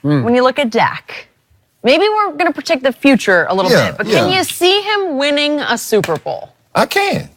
when you look at Dak, maybe we're going to protect the future a little bit, but can you see him winning a Super Bowl? I can.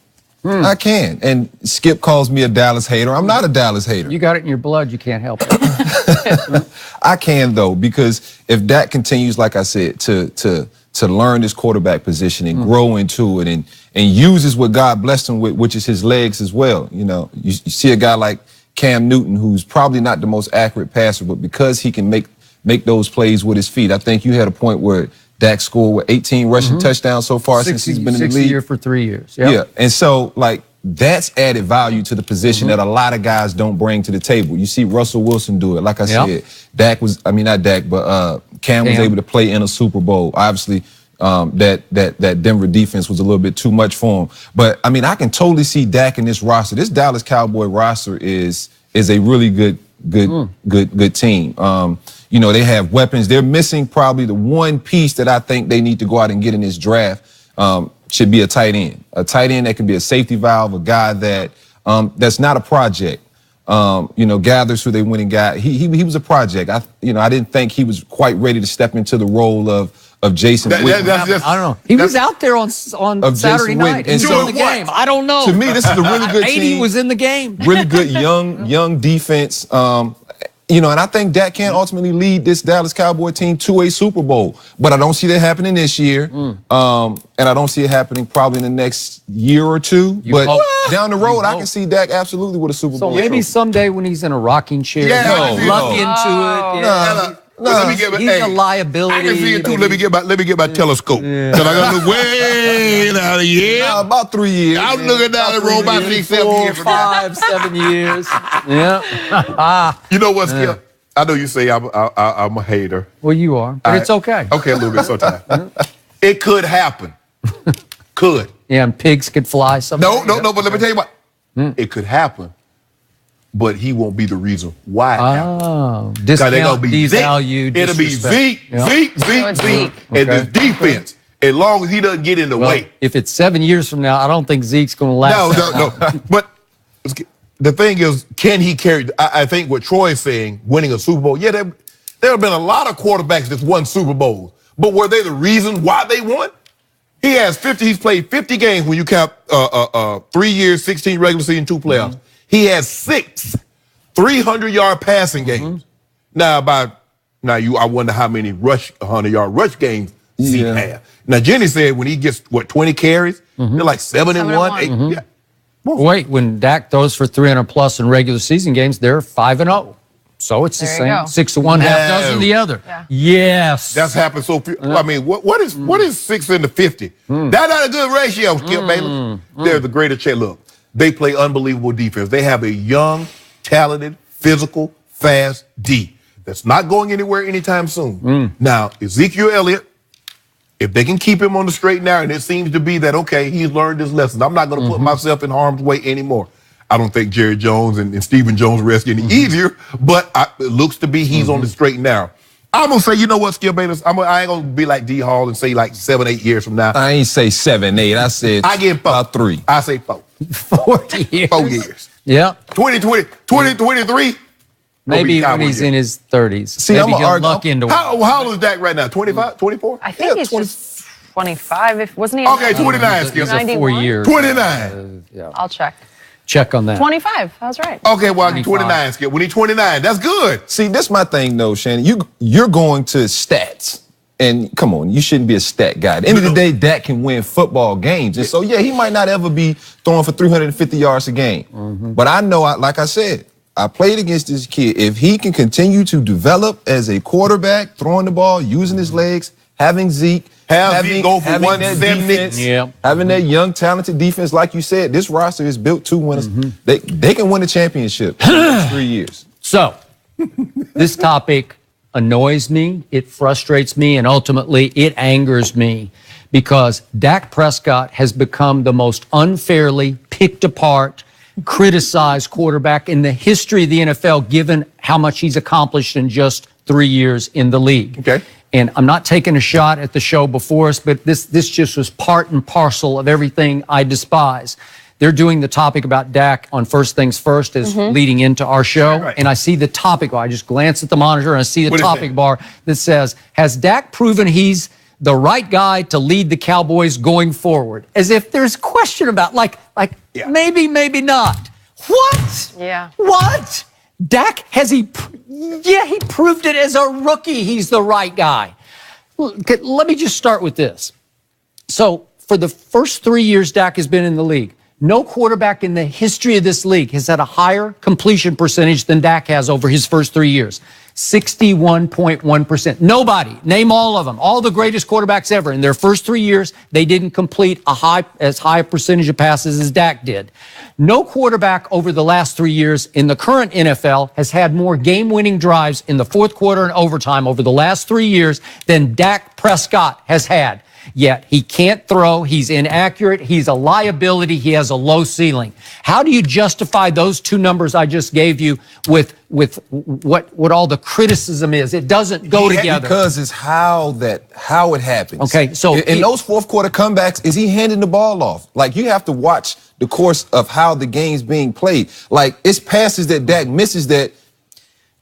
I can. And Skip calls me a Dallas hater. I'm not a Dallas hater. You got it in your blood. You can't help it. I can, though, because if Dak continues, like I said, to learn this quarterback position and grow into it and uses what God blessed him with, which is his legs as well. You know, you see a guy like Cam Newton, who's probably not the most accurate passer, but because he can make those plays with his feet. I think you had a point where Dak scored with 18 rushing touchdowns so far since he's been in the league. 60 year for 3 years. Yep. Yeah, and so, like, that's added value to the position that a lot of guys don't bring to the table. You see Russell Wilson do it. Like I said, Cam was able to play in a Super Bowl. Obviously, that Denver defense was a little bit too much for him. But, I mean, I can totally see Dak in this roster. This Dallas Cowboy roster is a really good team. You know, they have weapons. They're missing probably the one piece that I think they need to go out and get in this draft. Should be a tight end. A tight end that can be a safety valve, a guy that that's not a project. You know, Gathers, who they went and got, he was a project. I didn't think he was quite ready to step into the role of Jason Witten. I don't know. He was out there on Saturday night. He was in the game. I don't know. To me, this is a really good team. 80 was in the game. Really good young defense. You know, and I think Dak can ultimately lead this Dallas Cowboy team to a Super Bowl. But I don't see that happening this year. And I don't see it happening probably in the next year or two. But down the road, I can see Dak absolutely with a Super Bowl. So maybe someday when he's in a rocking chair, luck into it. Let me get he's a liability. I can see it too. Let me get my telescope. Cause I gotta look way out of here. About 3 years. I'm looking down the road about 6, 7 years. 5, 7 years. Yeah. You know what, Skip? I know you say I'm a hater. Well, you are, but it's okay. Okay, a little bit sometimes. It could happen. Could. Yeah, and pigs could fly someday. No, but let me tell you what. It could happen. But he won't be the reason why it happened. Discount, devalue, it'll be Zeke, and this defense. As long as he doesn't get in the way. If it's 7 years from now, I don't think Zeke's going to last. No. But the thing is, can he carry? I think what Troy's saying, winning a Super Bowl. Yeah, there have been a lot of quarterbacks that's won Super Bowls, but were they the reason why they won? He's played 50 games when you count 3 years, 16 regular season, 2 playoffs. He has 6 300-yard passing games. Now, I wonder how many 100-yard rush games he had. Now, Jenny said when he gets 20 carries, they're like 7 and 1. Yeah. Wait, when Dak throws for 300 plus in regular season games, they're 5-0. So it's the same. 6 to 1, half dozen the other. Yeah. Yes. That's happened so few. I mean, what is 6 into 50? That's not a good ratio, Skip Bayless. They're the greater chance. Look, they play unbelievable defense. They have a young, talented, physical, fast D that's not going anywhere anytime soon. Now, Ezekiel Elliott, if they can keep him on the straight and narrow, and it seems to be that, okay, he's learned his lesson. I'm not going to put myself in harm's way anymore. I don't think Jerry Jones and Stephen Jones' rest any easier, but it looks to be he's on the straight and narrow. I'm going to say, you know what, Skip Bayless? I ain't going to be like D. Hall and say like 7, 8 years from now. I ain't say 7, 8. I said I give about 3. I say 4. 40 years. 4 years. Yeah. 2023. Maybe when he's in his 30s. See, maybe he'll luck into it. How old is Dak right now? 25, 24? I think he's just 25. Wasn't he? Okay, 29, Skip. 4 years. 29. I'll check. Check on that. 25. I was right. Okay, well, 29, Skip. When he's 29, that's good. See, that's my thing, though, Shannon. You're going to stats. And come on, you shouldn't be a stat guy. At the end of the day, Dak can win football games. And so, yeah, he might not ever be throwing for 350 yards a game. But I know, like I said, I played against this kid. If he can continue to develop as a quarterback, throwing the ball, using his legs, having Zeke, having that defense, having that young, talented defense, like you said, this roster is built to win. They can win a championship in the next 3 years. So, this topic annoys me, it frustrates me, and ultimately it angers me because Dak Prescott has become the most unfairly picked apart, criticized quarterback in the history of the NFL, given how much he's accomplished in just 3 years in the league. Okay. And I'm not taking a shot at the show before us, but this just was part and parcel of everything I despise. they're doing the topic about Dak on First Things First as leading into our show. Right. And I see the topic bar. I just glance at the monitor and I see the What is topic it? bar that says, has Dak proven he's the right guy to lead the Cowboys going forward? As if there's question about, Yeah. maybe, maybe not. What? Yeah. What? Dak, he proved it as a rookie. He's the right guy. Okay, let me just start with this. So for the first 3 years Dak has been in the league, no quarterback in the history of this league has had a higher completion percentage than Dak has over his first 3 years. 61.1%. Nobody, name all of them, all the greatest quarterbacks ever, in their first 3 years, they didn't complete as high a percentage of passes as Dak did. No quarterback over the last 3 years in the current NFL has had more game-winning drives in the fourth quarter and overtime over the last 3 years than Dak Prescott has had. Yet he can't throw, he's inaccurate, he's a liability, he has a low ceiling. How do you justify those two numbers I just gave you with what all the criticism is? It doesn't go together. Because it's how it happens. Okay, so in those fourth quarter comebacks, is he handing the ball off? Like, you have to watch the course of how the game's being played. Like, it's passes that Dak misses that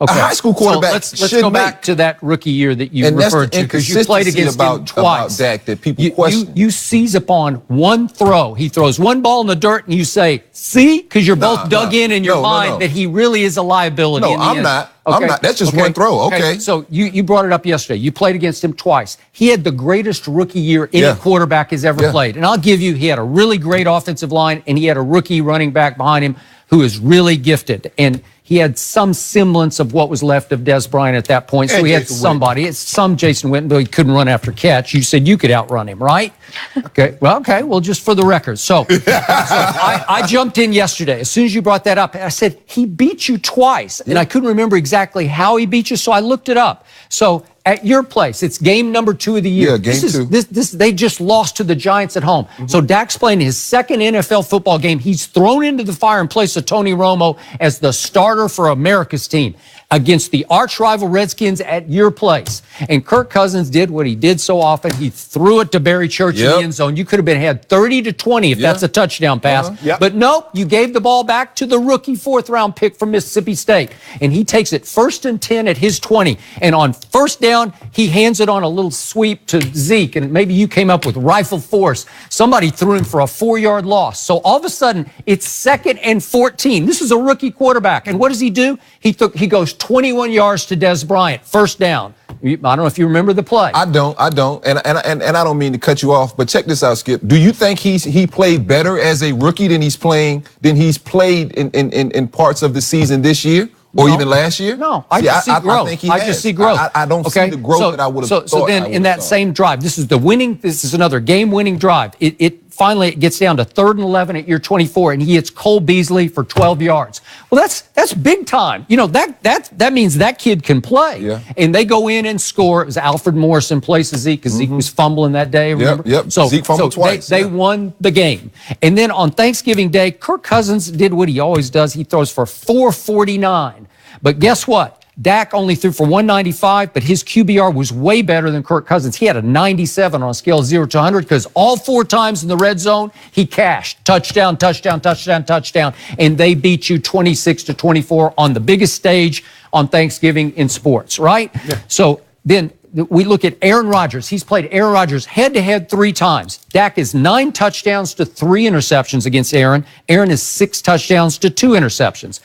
a high school quarterback so let's go back to that rookie year that you referred to, because you played against him twice. About Dak that people question. You seize upon one throw. He throws one ball in the dirt, and you say, "See," because you're both dug in your mind that he really is a liability. No, I'm not. I'm not. That's just one throw. Okay. So you brought it up yesterday. You played against him twice. He had the greatest rookie year any quarterback has ever played. And I'll give you, he had a really great offensive line, and he had a rookie running back behind him who is really gifted. And he had some semblance of what was left of Des Bryant at that point. So he had somebody. It's some Jason Witten, but he couldn't run after catch. You said you could outrun him, right? Okay. Well, just for the record. So I jumped in yesterday. As soon as you brought that up, I said, he beat you twice. And I couldn't remember exactly how he beat you, so I looked it up. So at your place, it's game number 2 of the year. Yeah, game 2. They just lost to the Giants at home. So Dak's playing his second NFL football game. He's thrown into the fire in place of Tony Romo as the starter for America's team against the arch rival Redskins at your place. And Kirk Cousins did what he did so often. He threw it to Barry Church in the end zone. You could have had 30-20 if that's a touchdown pass. But nope, you gave the ball back to the rookie 4th-round pick from Mississippi State. And he takes it 1st and 10 at his 20. And on first down, he hands it on a little sweep to Zeke. And maybe you came up with rifle force. Somebody threw him for a 4-yard loss. So all of a sudden, it's 2nd and 14. This is a rookie quarterback. And what does he do? He goes 21 yards to Des Bryant, first down. I don't know if you remember the play. I don't. And I don't mean to cut you off, but check this out, Skip. Do you think he played better as a rookie than he's played in parts of the season this year? Or even last year? No, I just see growth. I just see growth. I don't see the growth that I would have thought. So then in that same drive, this is another game-winning drive. It finally gets down to 3rd and 11 at year 24, and he hits Cole Beasley for 12 yards. Well, that's big time. You know, that means that kid can play. Yeah. And they go in and score. It was Alfred Morris in place of Zeke, because Zeke was fumbling that day, remember? Yep. Zeke fumbled twice. They won the game. And then on Thanksgiving Day, Kirk Cousins did what he always does. He throws for 449. But guess what? Dak only threw for 195, but his QBR was way better than Kirk Cousins. He had a 97 on a scale of 0 to 100 because all 4 times in the red zone, he cashed. Touchdown, touchdown, touchdown, touchdown. And they beat you 26-24 on the biggest stage on Thanksgiving in sports, right? Yeah. So then we look at Aaron Rodgers. He's played Aaron Rodgers head-to-head 3 times. Dak is 9 touchdowns to 3 interceptions against Aaron. Aaron is 6 touchdowns to 2 interceptions.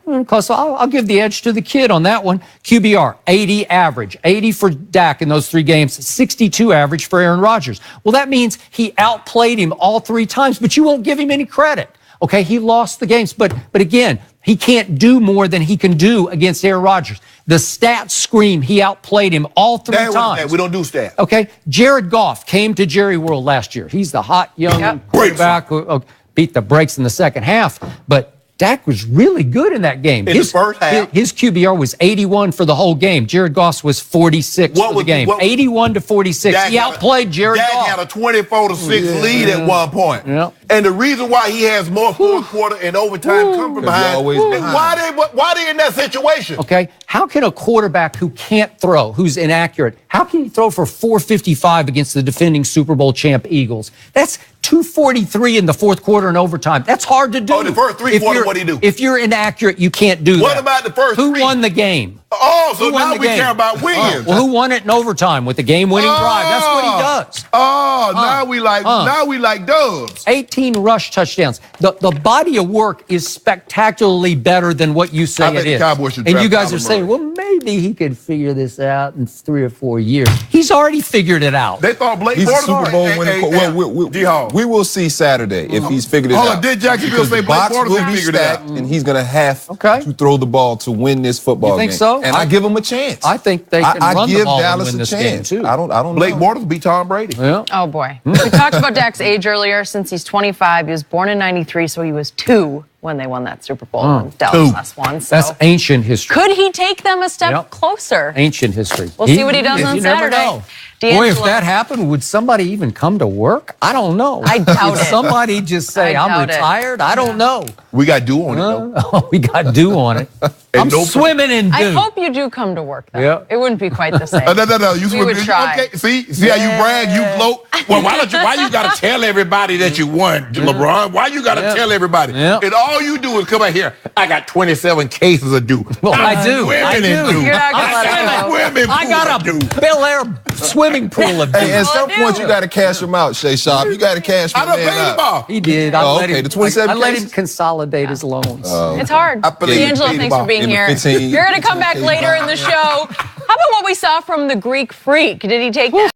Because I'll give the edge to the kid on that one. QBR, 80 average. 80 for Dak in those 3 games, 62 average for Aaron Rodgers. Well, that means he outplayed him all 3 times, but you won't give him any credit. Okay, he lost the games, but again, he can't do more than he can do against Aaron Rodgers. The stats scream he outplayed him all 3 times. We don't do stats. Okay, Jared Goff came to Jerry World last year. He's the hot young quarterback who beat the brakes in the second half, but Dak was really good in that game. In the first half. His QBR was 81 for the whole game. Jared Goff was 46 for the game. 81 to 46. He outplayed Jared Goff. Dak had a 24-6 lead at one point. Yep. And the reason why he has more fourth quarter and overtime come from behind always is behind. why they in that situation? Okay, how can a quarterback who can't throw, who's inaccurate, how can he throw for 455 against the defending Super Bowl champ Eagles? That's 243 in the fourth quarter and overtime. That's hard to do. Oh, the first three quarters, what'd he do? If you're inaccurate, you can't do that. What about the first Who three? won the game? Oh, so Who won now the we game? care about wins. Well, who won it in overtime with the game-winning drive? That's what he does. Oh, now we like Dubs. 18 rush touchdowns. The body of work is spectacularly better than what you say I bet it the is. Cowboys should And draft you guys Kyler are saying, Murray. well, maybe he could figure this out in 3 or 4 years. He's already figured it out. They thought Blake He's a Bortles Super Bowl winning. D-Hall. We will see Saturday if he's figured it Hold out. on, did Jacksonville Because say the Blake box Bortles will had be figured it out? stacked, and he's going to have Okay. to throw the ball to win this football You think game. so? And I give him a chance. I think they can I run the give ball and Dallas win a this chance. game, too. I don't Blake know. Bortles beat Tom Brady. Yeah. Oh, boy. We talked about Dak's age earlier. Since he's 25, he was born in 93, so he was 2 when they won that Super Bowl. And Dallas last one. So. That's ancient history. Could he take them a step Yep. closer? Ancient history. We'll see what he does on you never Saturday. know. Boy, if D'Angelo. that happened, would somebody even come to work? I don't know. I doubt Would it. somebody just say, I I'm doubt it. retired? I don't know. We got dew on it, though. Oh, we got dew on it. I'm no- swimming in dew. I hope you do come to work, though. Yeah. It wouldn't be quite the same. No. You would try. Okay, see how you brag, you float. Well, why you gotta tell everybody that you won, LeBron? Why you gotta Yeah. tell everybody? Yeah. And all you do is come out here. I got 27 cases of dew. Well, I do. Women I in do. dew. You're not gonna I'm let it swimming. go. Women I got pool a of dew. Bel Air swimming pool of dew. Hey, at some I point, do. you got to cash him out, Shay Shop. You got to cash I my done man paid him out. off. He did. Oh, let okay, him, the 27 I let him cases? consolidate his loans. It's hard. I believe D'Angelo, you thanks for being in the here. 15 You're going to come back 15 later in the show. How about what we saw from the Greek Freak? Did he take that?